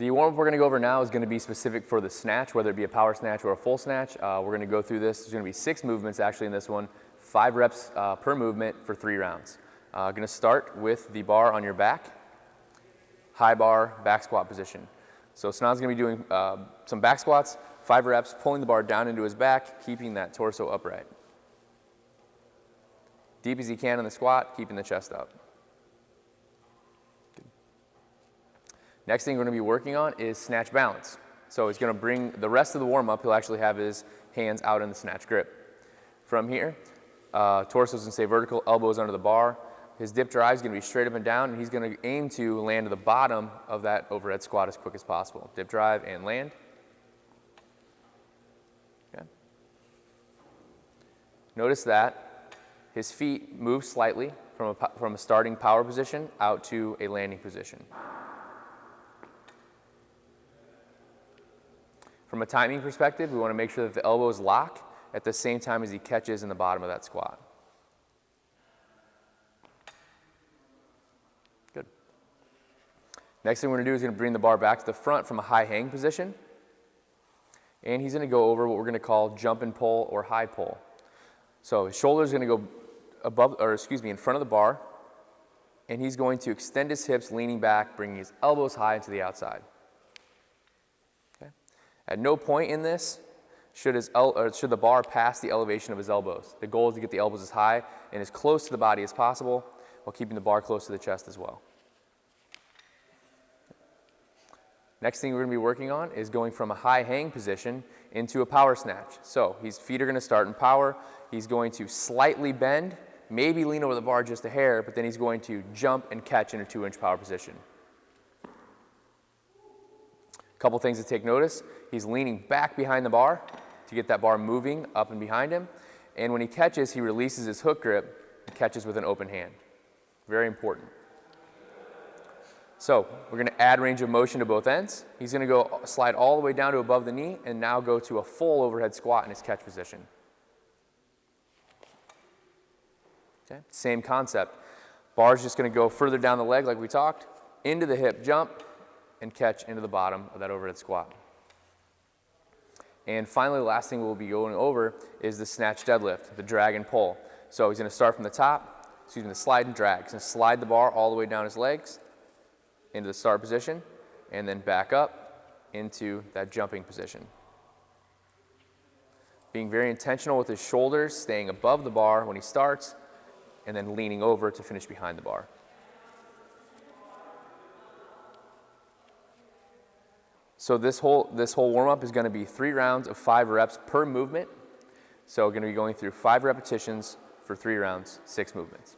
The warm-up we're going to go over now is going to be specific for the snatch, whether it be a power snatch or a full snatch. We're going to go through this. There's going to be 6 movements actually in this one, 5 reps per movement for 3 rounds. Going to start with the bar on your back, high bar, back squat position. So Snod's going to be doing some back squats, 5 reps, pulling the bar down into his back, keeping that torso upright. Deep as he can in the squat, keeping the chest up. Good. Next thing we're going to be working on is snatch balance. So he's going to bring the rest of the warm-up, he'll actually have his hands out in the snatch grip. From here, torso's going to stay vertical, elbows under the bar. His dip drive is going to be straight up and down, and he's going to aim to land to the bottom of that overhead squat as quick as possible. Dip drive and land. Okay. Notice that his feet move slightly from a starting power position out to a landing position. From a timing perspective, we want to make sure that the elbows lock at the same time as he catches in the bottom of that squat. Good. Next thing we're going to do is going to bring the bar back to the front from a high hang position. And he's going to go over what we're going to call jump and pull or high pull. So his shoulder is going to go in front of the bar, and he's going to extend his hips, leaning back, bringing his elbows high to the outside. Okay. At no point in this should the bar pass the elevation of his elbows. The goal is to get the elbows as high and as close to the body as possible while keeping the bar close to the chest as well. Next thing we're going to be working on is going from a high hang position into a power snatch. So his feet are going to start in power. He's going to slightly bend, maybe lean over the bar just a hair, but then he's going to jump and catch in a 2-inch power position. A couple things to take notice. He's leaning back behind the bar to get that bar moving up and behind him. And when he catches, he releases his hook grip and catches with an open hand. Very important. So we're going to add range of motion to both ends. He's going to go slide all the way down to above the knee and now go to a full overhead squat in his catch position. Okay. Same concept. Bar's just going to go further down the leg like we talked, into the hip jump, and catch into the bottom of that overhead squat. And finally, the last thing we'll be going over is the snatch deadlift, the drag and pull. So he's going to start from the slide and drag. He's going to slide the bar all the way down his legs into the start position, and then back up into that jumping position. Being very intentional with his shoulders, staying above the bar when he starts, and then leaning over to finish behind the bar. So this whole warm-up is going to be 3 rounds of 5 reps per movement. So we're going to be going through 5 repetitions for 3 rounds, 6 movements.